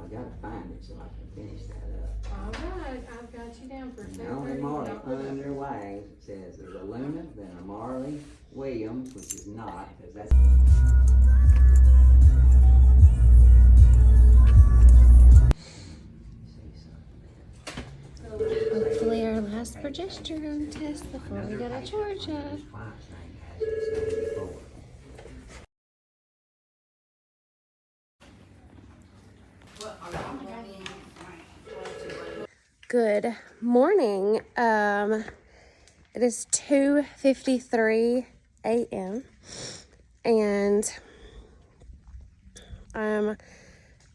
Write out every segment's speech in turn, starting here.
I've got to find it so I can finish that up. All right, I've got you down for 2:30. Only Marley underway says there's a Luna, then a Marley Williams, which is not, because that's. Hopefully our last progesterone test before we go to Georgia. Good morning. It is 2:53 a.m. and I'm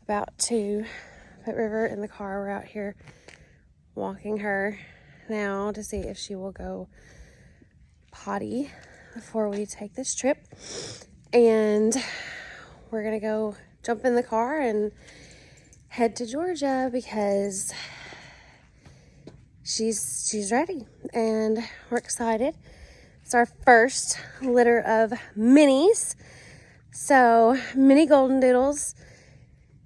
about to put River in the car. We're out here walking her now to see if she will go potty before we take this trip, and we're gonna go jump in the car and head to Georgia because she's ready and we're excited. It's our first litter of minis, so mini golden doodles,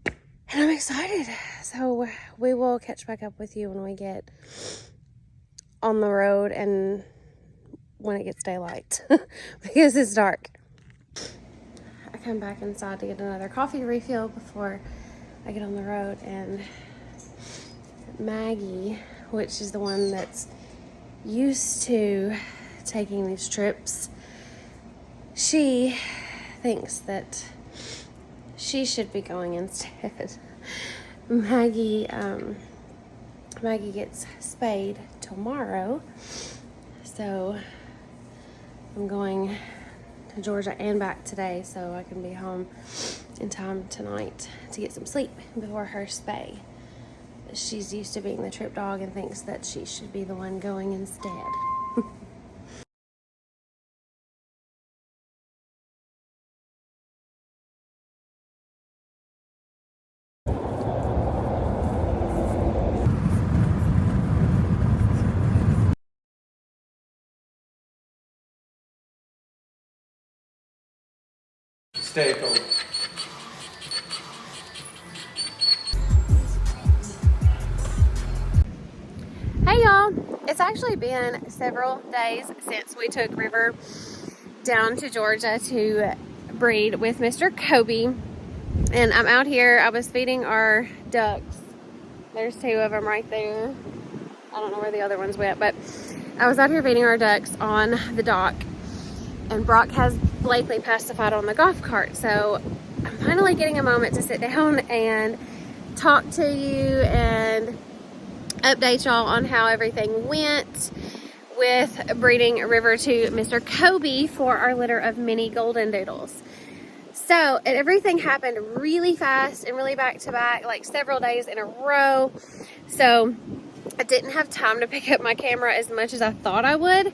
and I'm excited. So we will catch back up with you when we get on the road and when it gets daylight because it's dark. I come back inside to get another coffee refill before I get on the road, and Maggie, which is the one that's used to taking these trips, she thinks that she should be going instead. Maggie gets spayed tomorrow, so I'm going to Georgia and back today so I can be home in time tonight to get some sleep before her spay. She's used to being the trip dog and thinks that she should be the one going instead. Stay cold. Hey y'all, it's actually been several days since we took River down to Georgia to breed with Mr. Kobe, and I'm out here. I was feeding our ducks. There's two of them right there. I don't know where the other ones went, but I was out here feeding our ducks on the dock, and Brock has Blakely pacified on the golf cart, so I'm finally getting a moment to sit down and talk to you and update y'all on how everything went with breeding River to Mr. Kobe for our litter of mini golden doodles. So everything happened really fast and really back to back, like several days in a row. So I didn't have time to pick up my camera as much as I thought I would.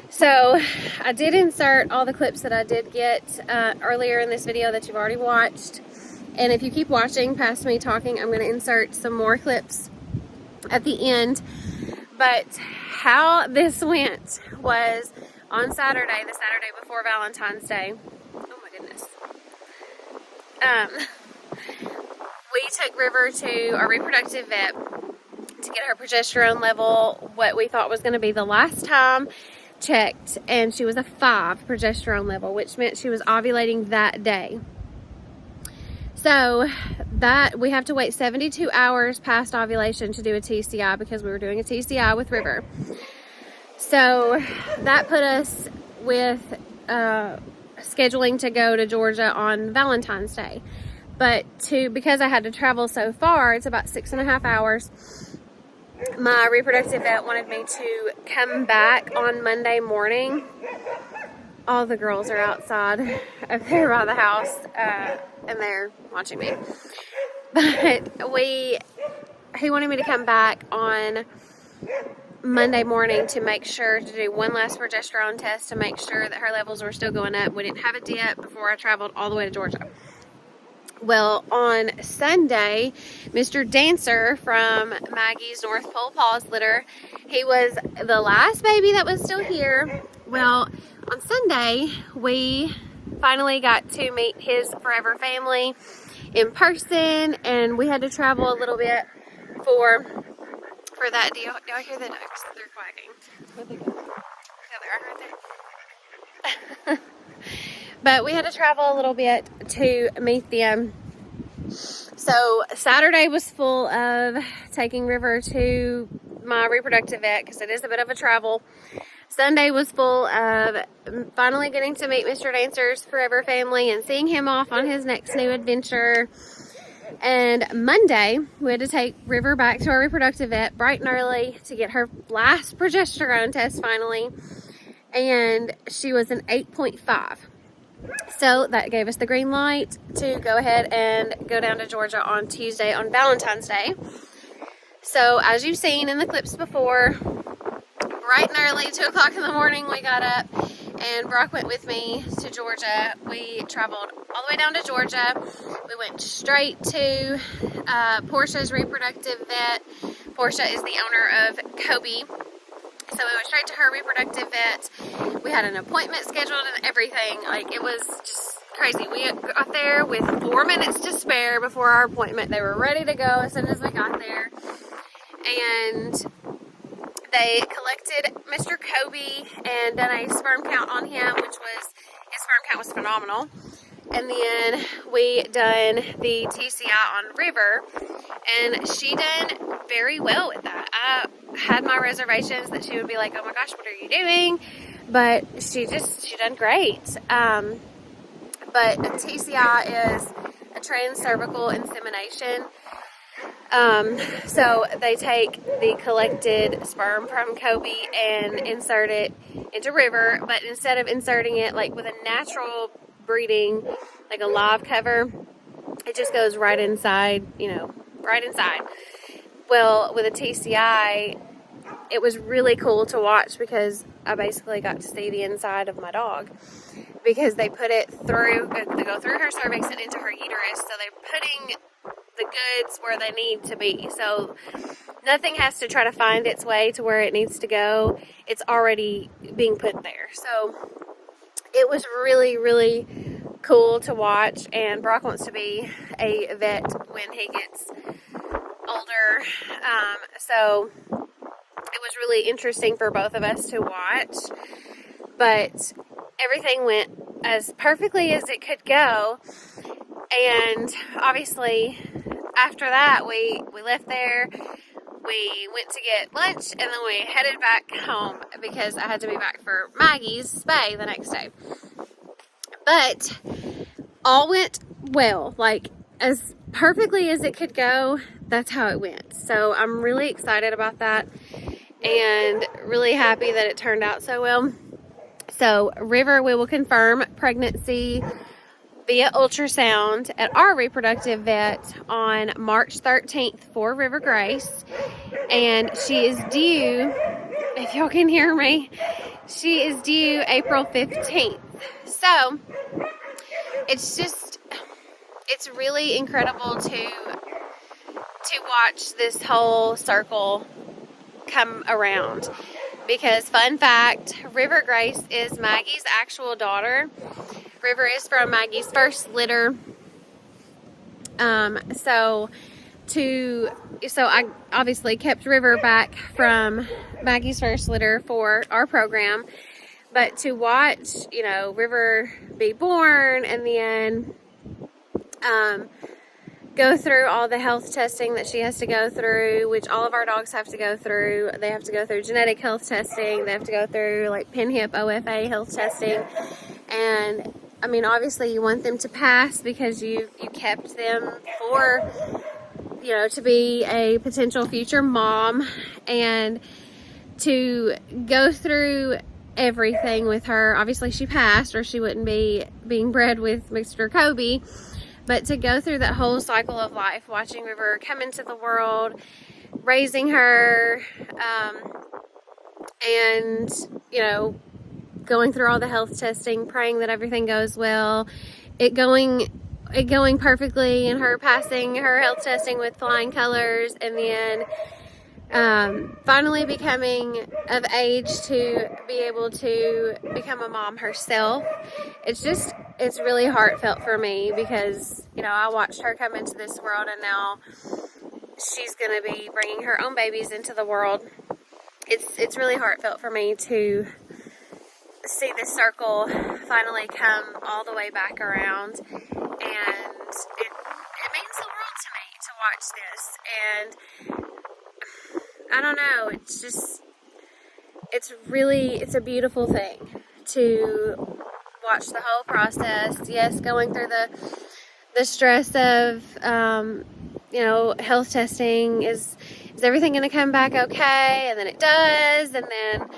So I did insert all the clips that I did get earlier in this video that you've already watched. And if you keep watching past me talking, I'm going to insert some more clips at the end. But how this went was on Saturday, the Saturday before Valentine's Day. Oh my goodness. We took River to a reproductive vet to get her progesterone level, what we thought was going to be the last time checked, and she was a 5 progesterone level, which meant she was ovulating that day. So that we have to wait 72 hours past ovulation to do a TCI because we were doing a TCI with River. So that put us with scheduling to go to Georgia on Valentine's Day. But because I had to travel so far, it's about 6.5 hours. My reproductive vet wanted me to come back on Monday morning. All the girls are outside up there by the house, and they're watching me. But he wanted me to come back on Monday morning to make sure to do one last progesterone test to make sure that her levels were still going up. We didn't have a dip before I traveled all the way to Georgia. Well, on Sunday, Mr. Dancer from Maggie's North Pole Paws litter, he was the last baby that was still here. Well, on Sunday, we finally got to meet his forever family, in person, and we had to travel a little bit for that. Do y'all hear the ducks? They're quacking. Where'd they go? Yeah, they are right there. But we had to travel a little bit to meet them. So Saturday was full of taking River to my reproductive vet because it is a bit of a travel. Sunday was full of finally getting to meet Mr. Dancer's Forever family and seeing him off on his next new adventure. And Monday, we had to take River back to our reproductive vet bright and early to get her last progesterone test finally. And she was an 8.5. So that gave us the green light to go ahead and go down to Georgia on Tuesday on Valentine's Day. So as you've seen in the clips before, bright and early, 2 o'clock in the morning, we got up and Brock went with me to Georgia. We traveled all the way down to Georgia. We went straight to Portia's reproductive vet. Portia is the owner of 𝐃𝐄𝐈𝐄. So we went straight to her reproductive vet. We had an appointment scheduled and everything. Like, it was just crazy. We got there with 4 minutes to spare before our appointment. They were ready to go as soon as we got there. And they collected Mr. 𝐃𝐄𝐈𝐄 and done a sperm count on him, his sperm count was phenomenal. And then we done the TCI on River, and she done very well with that. I had my reservations that she would be like, oh my gosh, what are you doing? But she done great. But a TCI is a transcervical insemination. So they take the collected sperm from 𝐃𝐄𝐈𝐄 and insert it into River, but instead of inserting it like with a natural breeding, like a live cover, it just goes right inside, right inside. Well, with a TCI, it was really cool to watch because I basically got to see the inside of my dog, because they put it through, they go through her cervix and into her uterus, so they're putting the goods where they need to be. So nothing has to try to find its way to where it needs to go. It's already being put there. So it was really, really cool to watch, and Brock wants to be a vet when he gets older. So it was really interesting for both of us to watch, but everything went as perfectly as it could go. And obviously after that we left there, we went to get lunch, and then we headed back home because I had to be back for Maggie's spay the next day. But all went well, like as perfectly as it could go. That's how it went. So I'm really excited about that and really happy that it turned out so well. So River, we will confirm pregnancy via ultrasound at our reproductive vet on March 13th for River Grace. And she is due, if y'all can hear me, she is due April 15th. So it's really incredible to watch this whole circle come around. Because fun fact, River Grace is Maggie's actual daughter. River is from Maggie's first litter. So I obviously kept River back from Maggie's first litter for our program. But to watch, River be born and then go through all the health testing that she has to go through, which all of our dogs have to go through. They have to go through genetic health testing. They have to go through like PIN-HIP OFA health testing. And I mean, obviously you want them to pass because you kept them for, to be a potential future mom, and to go through everything with her. Obviously she passed, or she wouldn't be being bred with Mr. 𝐃𝐄𝐈𝐄. But to go through that whole cycle of life, watching River come into the world, raising her, and, going through all the health testing, praying that everything goes well, it going perfectly, and her passing her health testing with flying colors, and then finally becoming of age to be able to become a mom herself. It's really heartfelt for me because, you know, I watched her come into this world and now she's going to be bringing her own babies into the world. It's really heartfelt for me to see this circle finally come all the way back around, and it means the world to me to watch this. And I don't know, it's a beautiful thing to watch the whole process. Yes, going through the stress of you know, health testing. Is everything going to come back okay? And then it does, and then,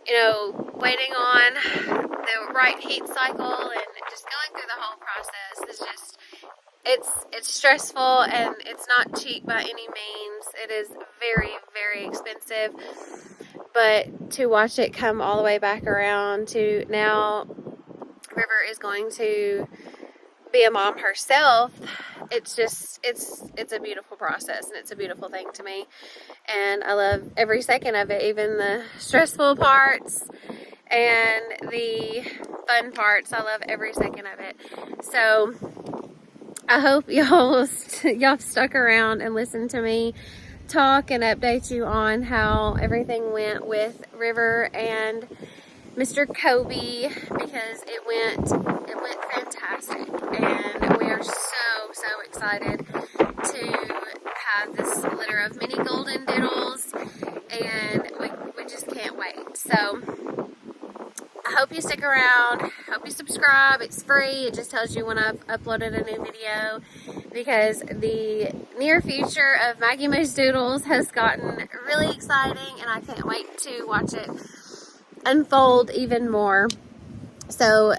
you know, waiting on the right heat cycle and just going through the whole process is just, it's stressful, and it's not cheap by any means. It is very, very expensive, but to watch it come all the way back around to now River is going to be a mom herself, it's a beautiful process, and it's a beautiful thing to me, and I love every second of it, even the stressful parts and the fun parts. I love every second of it. So I hope y'all stuck around and listened to me talk and update you on how everything went with River and Mr. Kobe, because it went fantastic, and we are so excited to have this litter of mini golden doodles, and we just can't wait. So I hope you stick around, hope you subscribe. It's free. It just tells you when I've uploaded a new video, because the near future of 𝐌𝐿𝐿𝐿𝐿 has gotten really exciting, and I can't wait to watch it unfold even more. So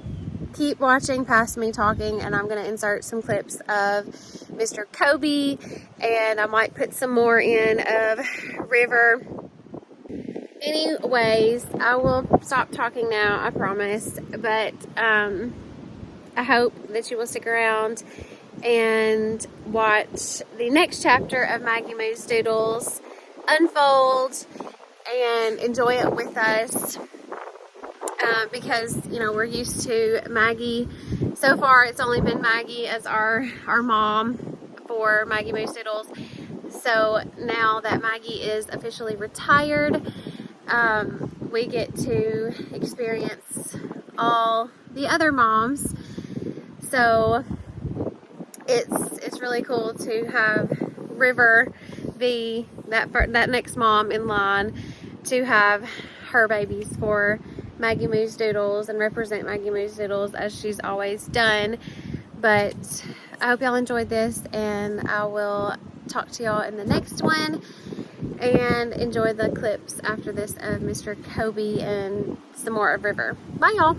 keep watching past me talking, and I'm going to insert some clips of Mr. Kobe, and I might put some more in of River. Anyways, I will stop talking now, I promise, but I hope that you will stick around and watch the next chapter of 𝐷oodles unfold and enjoy it with us, because, you know, we're used to Maggie. So far it's only been Maggie as our mom for 𝐷oodles. So now that Maggie is officially retired, we get to experience all the other moms. So it's really cool to have River be that next mom in line to have her babies for 𝐷oodles and represent 𝐷oodles as she's always done. But I hope y'all enjoyed this, and I will talk to y'all in the next one, and enjoy the clips after this of Mr. Kobe and some more of River. Bye y'all.